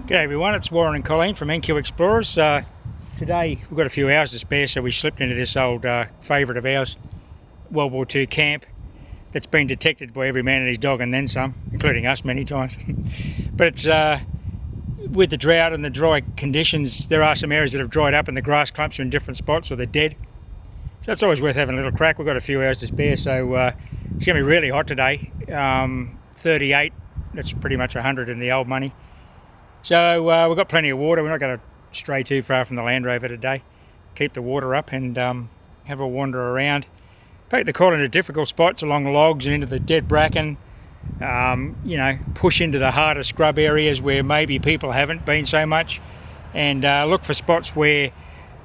G'day everyone, it's Warren and Colleen from NQ Explorers. Today we've got a few hours to spare, so we slipped into this old favourite of ours, World War II camp that's been detected by every man and his dog and then some, including us many times. But it's with the drought and the dry conditions, there are some areas that have dried up and the grass clumps are in different spots or they're dead. So it's always worth having a little crack. We've got a few hours to spare, so it's going to be really hot today. 38, that's pretty much 100 in the old money. So we've got plenty of water. We're not going to stray too far from the Land Rover today. Keep the water up and have a wander around. Take the call into difficult spots along logs and into the dead bracken. You know, push into the harder scrub areas where maybe people haven't been so much, and look for spots where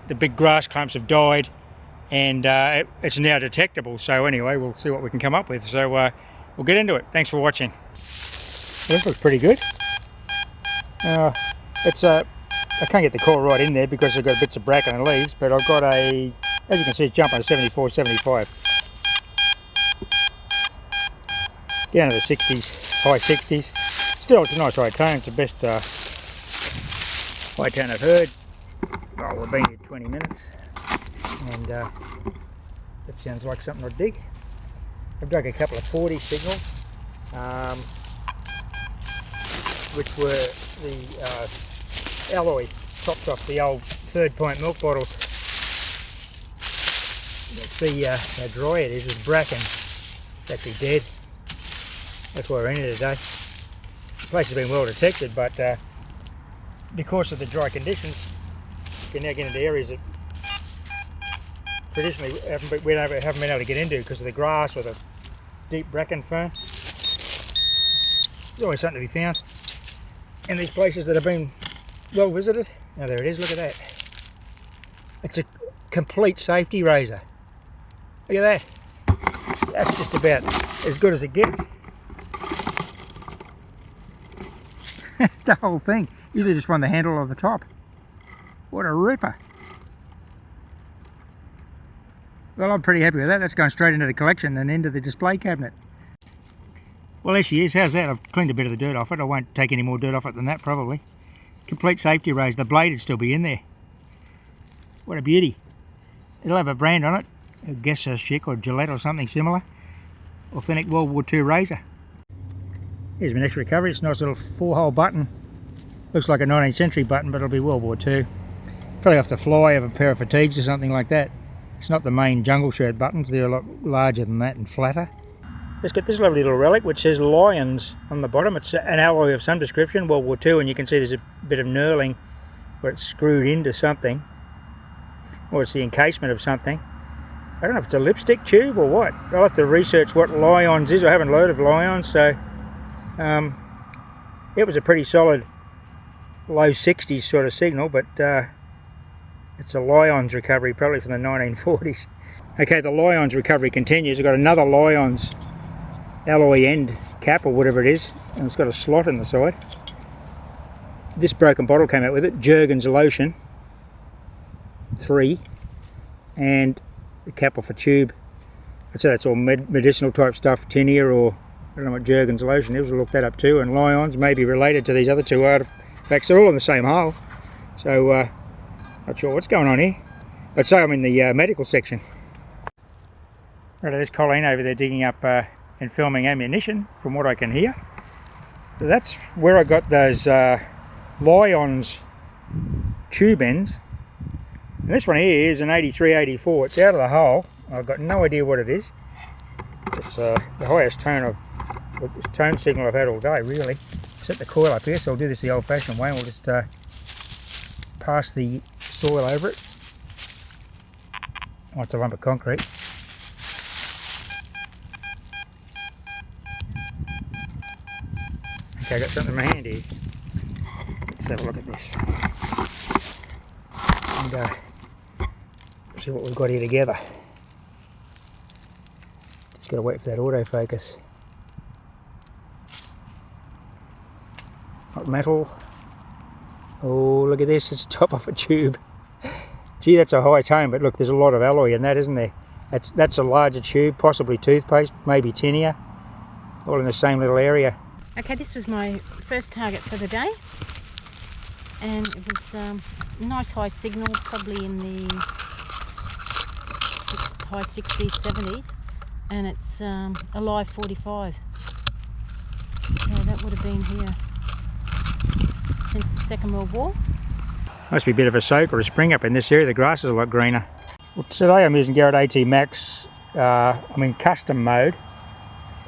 the big grass clumps have died and it's now detectable. So anyway, we'll see what we can come up with. So we'll get into it. Thanks for watching. Well, this looks pretty good. I can't get the core right in there because I've got bits of bracken and leaves, but I've got a, as you can see, it's jumping to 74, 75. Down to the 60s, high 60s. Still, it's a nice high tone. It's the best high tone I've heard. Oh, we've been here 20 minutes, and that sounds like something I'd dig. I've dug a couple of 40 signals, which were the alloy topped off the old 3rd pint milk bottle. Let's see how dry it is. It's bracken. It's actually dead. That's why we're in here today. The place has been well detected, but because of the dry conditions, you can now get into areas that traditionally we haven't been able to get into because of the grass or the deep bracken fern. There's always something to be found in these places that have been well visited. Now there it is, look at that. It's a complete safety razor. Look at that. That's just about as good as it gets. The whole thing. Usually just find the handle on the top. What a ripper. Well, I'm pretty happy with that. That's going straight into the collection and into the display cabinet. Well, there she is. How's that? I've cleaned a bit of the dirt off it. I won't take any more dirt off it than that, probably. Complete safety razor. The blade would still be in there. What a beauty. It'll have a brand on it. I guess a Schick or Gillette or something similar. Authentic World War II razor. Here's my next recovery. It's a nice little 4-hole button. Looks like a 19th century button, but it'll be World War II. Probably off the fly of a pair of fatigues or something like that. It's not the main jungle shirt buttons. They're a lot larger than that and flatter. Let's get this lovely little relic which says Lions on the bottom. It's an alloy of some description, World War II, and you can see there's a bit of knurling where it's screwed into something, or it's the encasement of something. I don't know if it's a lipstick tube or what. I'll have to research what Lions is. I haven't loaded Lions, so it was a pretty solid low 60s sort of signal, but it's a Lions recovery, probably from the 1940s. Okay, the Lions recovery continues. I've got another Lions alloy end cap or whatever it is, and it's got a slot in the side. This broken bottle came out with it, Jergens lotion 3, and the cap off a tube. I'd say that's all medicinal type stuff, tinea, or I don't know what Jergens lotion is. We'll look that up too. And Lions may be related to these other two artifacts. They're all in the same hole, so not sure what's going on here. I'd say I'm in the medical section. Right, there's Colleen over there digging up and filming ammunition, from what I can hear. So that's where I got those Lions tube ends. And this one here is an 83-84. It's out of the hole. I've got no idea what it is. It's the highest tone signal I've had all day, really. Set the coil up here, so I'll do this the old-fashioned way. We'll just pass the soil over it. Oh, it's a lump of concrete. Okay, I've got something in my hand here. Let's have a look at this. And see what we've got here together. Just got to wait for that autofocus. Hot metal. Oh, look at this, it's top off a tube. Gee, that's a high tone, but look, there's a lot of alloy in that, isn't there? That's a larger tube, possibly toothpaste, maybe tinea, all in the same little area. Okay, this was my first target for the day. and it was a nice high signal, probably in the high 60s, 70s, and it's a live 45. So that would have been here since the Second World War. Must be a bit of a soak or a spring up in this area. The grass is a lot greener. Well, today I'm using Garrett AT Max. I'm in custom mode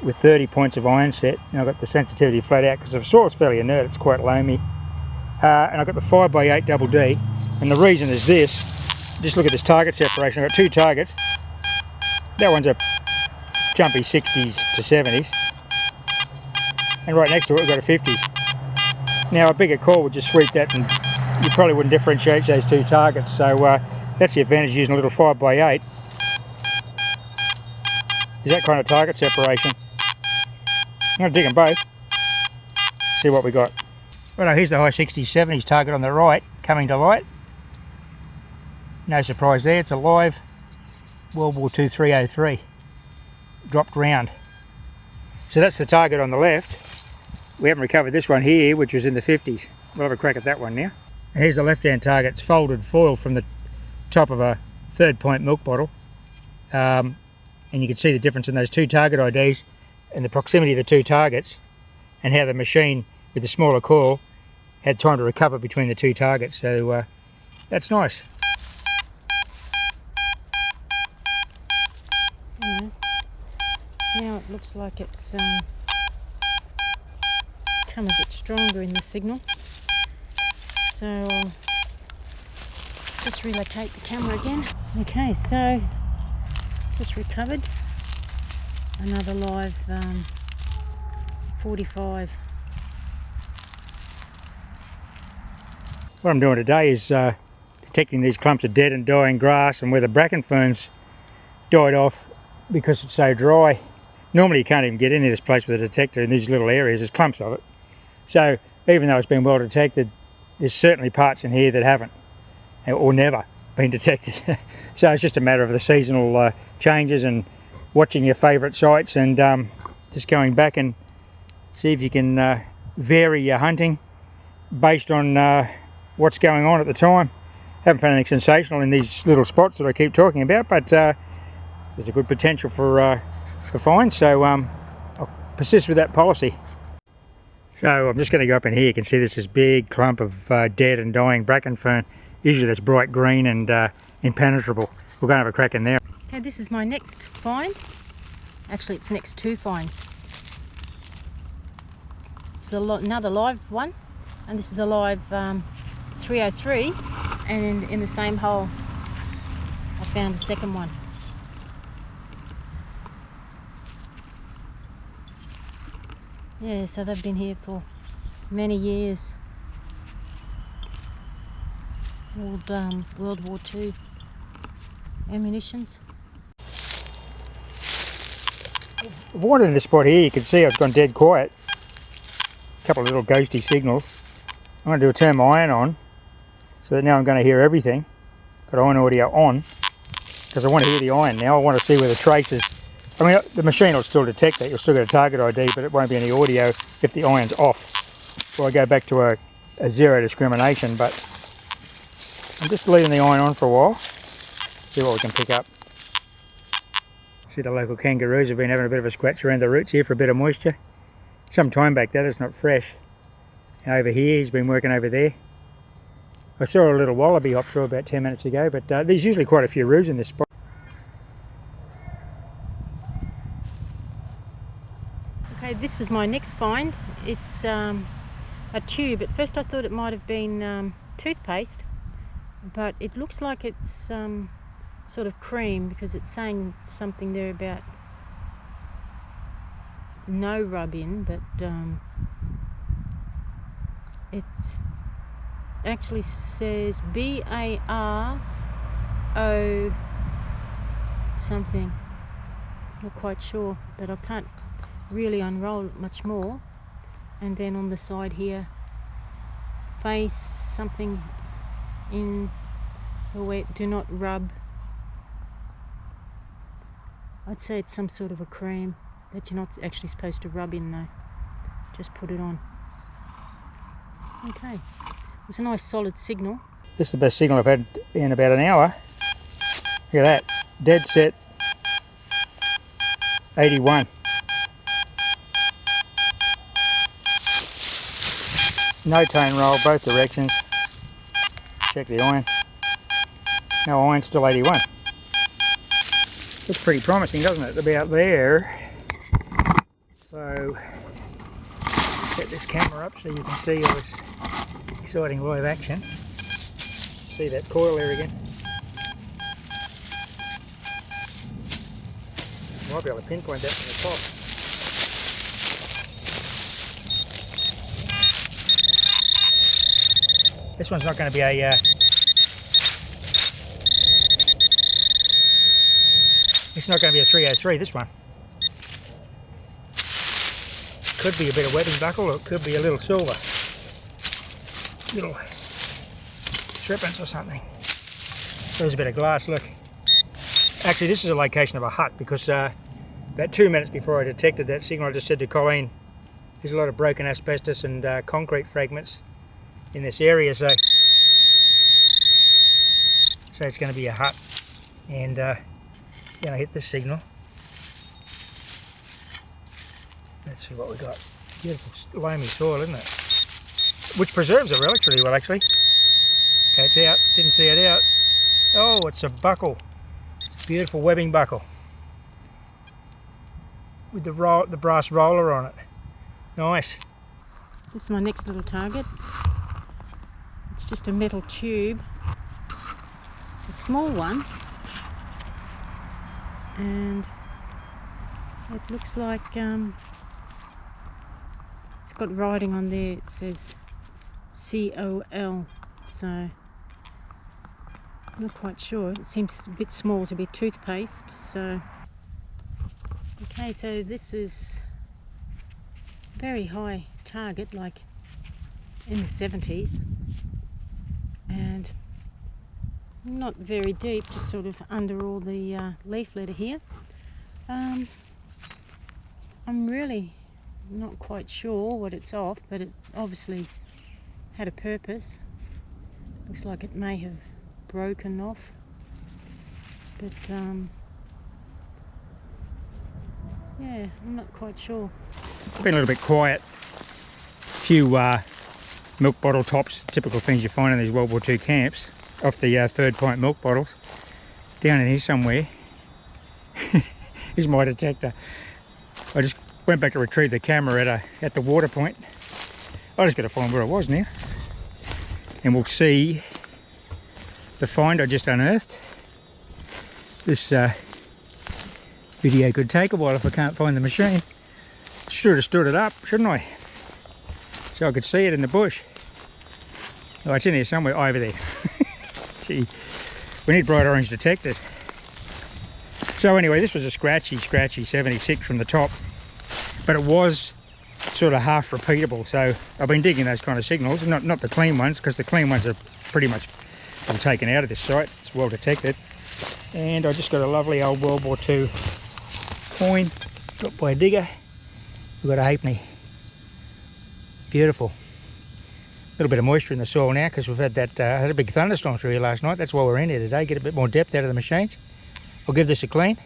with 30 points of iron set, and I've got the sensitivity flat out because the soil's fairly inert, it's quite loamy. And I've got the 5x8 double D, and the reason is this. Just look at this target separation. I've got two targets. That one's a jumpy 60s to 70s, and right next to it we've got a 50s. Now a bigger core would just sweep that, and you probably wouldn't differentiate those two targets, so that's the advantage of using a little 5x8, is that kind of target separation. I'm going to dig them both, see what we got. Right, here's the high 60s, 70s target on the right, coming to light. No surprise there, it's a live World War II 303, dropped round. So that's the target on the left. We haven't recovered this one here, which was in the 50s. We'll have a crack at that one now. And here's the left-hand target. It's folded foil from the top of a 3rd-point milk bottle. And you can see the difference in those two target IDs and the proximity of the two targets, and how the machine with the smaller coil had time to recover between the two targets. So that's nice. Now it looks like it's come a bit stronger in the signal, so I'll just relocate the camera again. Okay, so just recovered another live 45. What I'm doing today is detecting these clumps of dead and dying grass, and where the bracken ferns died off because it's so dry. Normally you can't even get into this place with a detector in these little areas. There's clumps of it. So even though it's been well detected, there's certainly parts in here that haven't, or never been detected. So it's just a matter of the seasonal changes and watching your favourite sites, and just going back and see if you can vary your hunting based on what's going on at the time. Haven't found anything sensational in these little spots that I keep talking about, but there's a good potential for finds, so I'll persist with that policy. So I'm just going to go up in here. You can see this big clump of dead and dying bracken fern. Usually that's bright green and impenetrable. We're going to have a crack in there. Okay, this is my next find. Actually, it's next two finds. It's another live one, and this is a live 303, and in the same hole I found a second one. Yeah, so they've been here for many years. Old World War II ammunitions. I've wandered in this spot here. You can see I've gone dead quiet. A couple of little ghosty signals. I'm going to do a turn my iron on, so that now I'm going to hear everything. Got iron audio on, because I want to hear the iron now. I want to see where the traces. I mean, the machine will still detect that. You'll still get a target ID, but it won't be any audio if the iron's off. Or I go back to a zero discrimination, but I'm just leaving the iron on for a while. See what we can pick up. See, the local kangaroos have been having a bit of a scratch around the roots here for a bit of moisture. Some time back that, it's not fresh. And over here, he's been working over there. I saw a little wallaby hop through about 10 minutes ago, but there's usually quite a few roos in this spot. Okay, this was my next find. It's a tube. At first I thought it might have been toothpaste, but it looks like it's sort of cream, because it's saying something there about no rub in, but it's actually says BARO something. Not quite sure, but I can't really unroll it much more. And then on the side here, face something in the way, do not rub. I'd say it's some sort of a cream that you're not actually supposed to rub in though. Just put it on. Okay, It's a nice solid signal. This is the best signal I've had in about an hour. Look at that, dead set 81. No tone roll, both directions. Check the iron. No iron, still 81. Looks pretty promising, doesn't it? About there. So, set this camera up so you can see all this exciting live action. See that coil there again. Might be able to pinpoint that from the top. This one's not going to be a it's not going to be a 303, this one. Could be a bit of webbing buckle, or it could be a little silver. Little strippings or something. There's a bit of glass, look. Actually, this is a location of a hut, because about 2 minutes before I detected that signal, I just said to Colleen, there's a lot of broken asbestos and concrete fragments in this area, so it's going to be a hut. And going to hit this signal. Let's see what we got. Beautiful loamy soil, isn't it? Which preserves the relics really well, actually. Okay, it's out. Didn't see it out. Oh, it's a buckle. It's a beautiful webbing buckle with the brass roller on it. Nice. This is my next little target. It's just a metal tube, a small one, and it looks like it's got writing on there. It says COL, so I'm not quite sure. It seems a bit small to be toothpaste. So okay, so this is a very high target, like in the 70s, and not very deep, just sort of under all the leaf litter here. I'm really not quite sure what it's off, but it obviously had a purpose. Looks like it may have broken off, but yeah, I'm not quite sure. It's been a little bit quiet. A few milk bottle tops, typical things you find in these World War II camps, off the 3rd pint milk bottles. Down in here somewhere. Here's my detector. I just went back to retrieve the camera at the water point. I just got to find where it was now. And we'll see the find I just unearthed. This video could take a while if I can't find the machine. Should have stood it up, shouldn't I? So I could see it in the bush. Oh, it's in here somewhere. Oh, over there. Gee, we need bright orange detectors. So anyway, this was a scratchy 76 from the top, but it was sort of half repeatable. So I've been digging those kind of signals, not the clean ones, because the clean ones are pretty much been taken out of this site. It's well detected. And I just got a lovely old World War II coin got by a digger. We've got a halfpenny. Beautiful. A little bit of moisture in the soil now because we've had that had a big thunderstorm through here last night. That's why we're in here today, get a bit more depth out of the machines. I'll give this a clean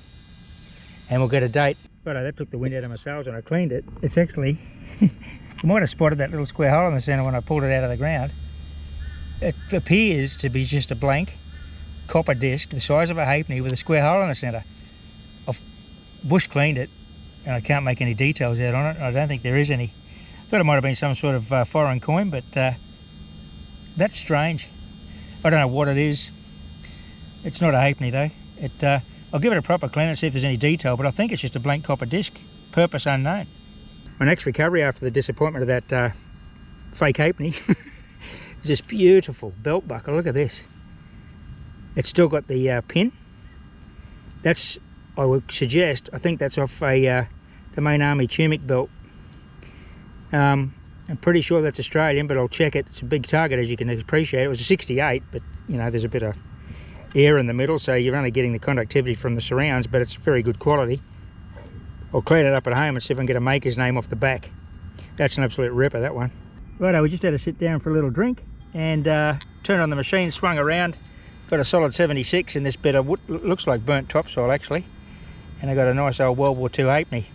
and we'll get a date. Righto, that took the wind out of my sails when I cleaned it. It's actually, you might have spotted that little square hole in the centre when I pulled it out of the ground. It appears to be just a blank copper disc the size of a halfpenny with a square hole in the centre. I've bush cleaned it and I can't make any details out on it. I don't think there is any. Thought it might have been some sort of foreign coin, but that's strange. I don't know what it is. It's not a halfpenny though. I'll give it a proper clean and see if there's any detail, but I think it's just a blank copper disc, purpose unknown. My next recovery after the disappointment of that fake halfpenny is this beautiful belt buckle. Look at this. It's still got the pin. That's, I would suggest, I think that's off the main army tunic belt. I'm pretty sure that's Australian, but I'll check it. It's a big target, as you can appreciate. It was a 68, but you know, there's a bit of air in the middle, so you're only getting the conductivity from the surrounds, but it's very good quality. I'll clean it up at home and see if I can get a maker's name off the back. That's an absolute ripper, that one. Righto, we just had to sit down for a little drink, and turned on the machine, swung around, got a solid 76 in this bit of what looks like burnt topsoil actually, and I got a nice old World War II halfpenny.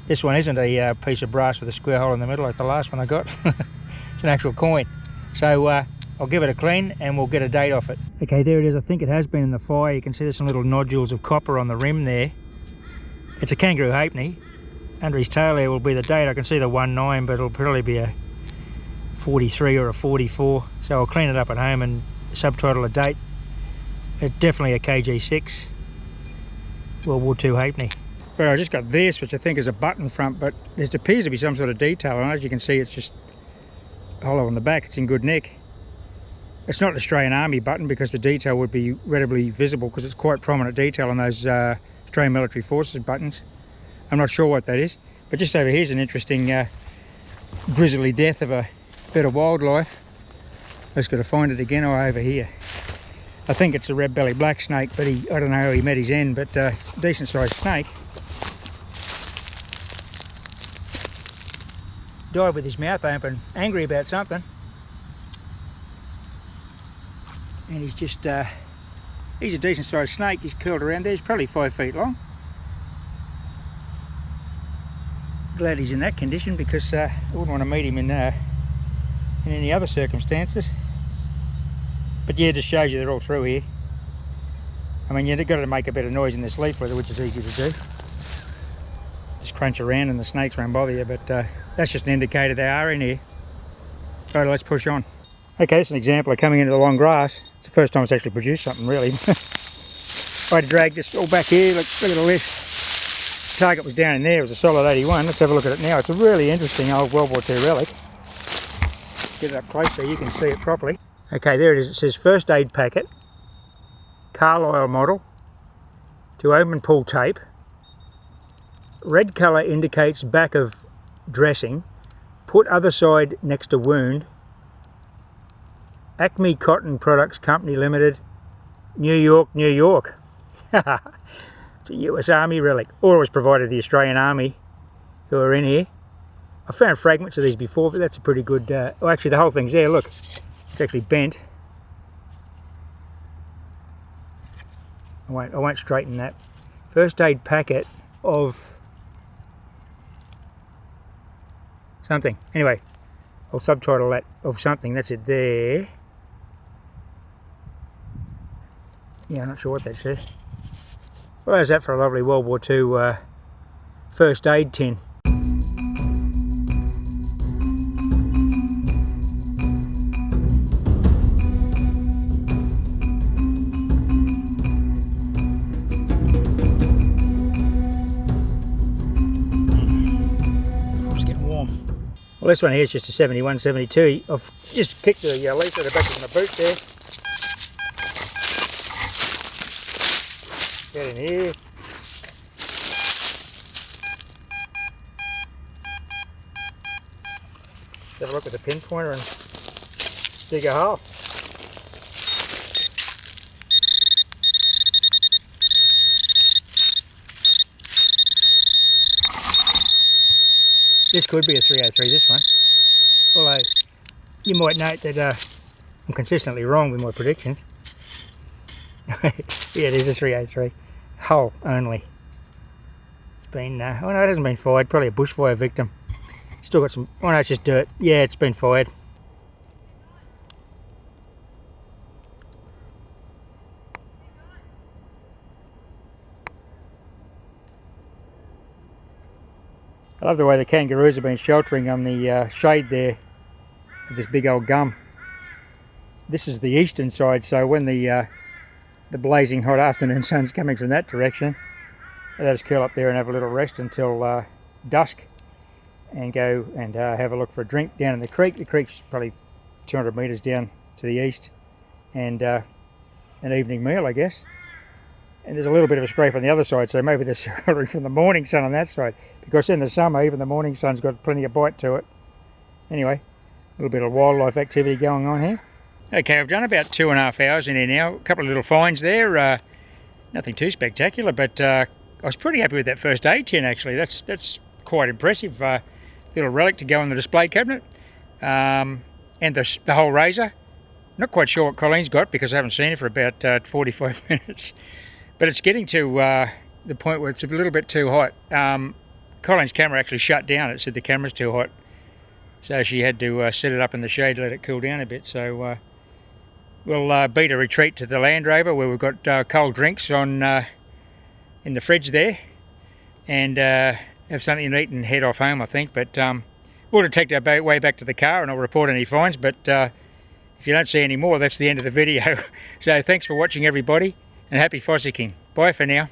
This one isn't a piece of brass with a square hole in the middle like the last one I got. It's an actual coin. So I'll give it a clean and we'll get a date off it. Okay, there it is. I think it has been in the fire. You can see there's some little nodules of copper on the rim there. It's a kangaroo halfpenny. Under his tail there will be the date. I can see the 19, but it'll probably be a 43 or a 44. So I'll clean it up at home and subtitle a date. It's definitely a KG6 World War II halfpenny. But I just got this, which I think is a button front, but there appears to be some sort of detail on it. As you can see, it's just hollow on the back. It's in good nick. It's not an Australian Army button because the detail would be readily visible because it's quite prominent detail on those Australian Military Forces buttons. I'm not sure what that is, but just over here is an interesting grisly death of a bit of wildlife. I just got to find it again. Oh, over here. I think it's a red-bellied black snake, but I don't know how he met his end, but decent sized snake. Died with his mouth open, angry about something. And he's just, he's a decent sized snake. He's curled around there. He's probably 5 feet long. Glad he's in that condition because I wouldn't want to meet him in any other circumstances. But yeah, it just shows you they're all through here. I mean, you've got to make a bit of noise in this leaf weather, which is easy to do. Just crunch around and the snakes won't bother you, but that's just an indicator they are in here. So let's push on. Okay, this is an example of coming into the long grass. It's the first time it's actually produced something, really. I had to drag this all back here. Look at all this. The target was down in there. It was a solid 81. Let's have a look at it now. It's a really interesting old World War II relic. Get it up close so you can see it properly. Okay, there it is. It says first aid packet, Carlisle model, to open pull tape. Red colour indicates back of dressing. Put other side next to wound. Acme Cotton Products Company Limited, New York, New York. It's a US Army relic, or it was provided to the Australian Army who are in here. I found fragments of these before, but that's a pretty good, oh actually the whole thing's there, look. It's actually bent. I won't straighten that. First aid packet of something. Anyway, I'll subtitle that of something. That's it there. Yeah, I'm not sure what that says. Well, how's that for a lovely World War II first aid tin? Well, this one here is just a 71, 72. I've just kicked the leaf at the back of my boot there. Get in here. Have a look at the pin pointer and dig a hole. This could be a 303, this one. Although, you might note that I'm consistently wrong with my predictions. Yeah, it is a 303. Hull only. It's been, oh no, it hasn't been fired. Probably a bushfire victim. Still got some, oh no, it's just dirt. Yeah, it's been fired. I love the way the kangaroos have been sheltering on the shade there of this big old gum. This is the eastern side, so when the blazing hot afternoon sun's coming from that direction, they just curl up there and have a little rest until dusk, and go and have a look for a drink down in the creek. The creek's probably 200 metres down to the east, and an evening meal, I guess. And there's a little bit of a scrape on the other side, so maybe they're sheltering from the morning sun on that side, because in the summer even the morning sun's got plenty of bite to it. Anyway, a little bit of wildlife activity going on here. Okay, I've done about 2.5 hours in here now. A couple of little finds there, nothing too spectacular, but I was pretty happy with that first aid tin actually. That's quite impressive. Little relic to go in the display cabinet, and the whole razor. Not quite sure what Colleen's got because I haven't seen it for about 45 minutes. But it's getting to the point where it's a little bit too hot. Colleen's camera actually shut down. It said the camera's too hot. So she had to set it up in the shade, let it cool down a bit. So we'll beat a retreat to the Land Rover where we've got cold drinks on in the fridge there. And have something to eat and head off home, I think. But we'll detect our way back to the car and I'll report any finds. But if you don't see any more, that's the end of the video. So thanks for watching, everybody, and happy fossicking. Bye for now.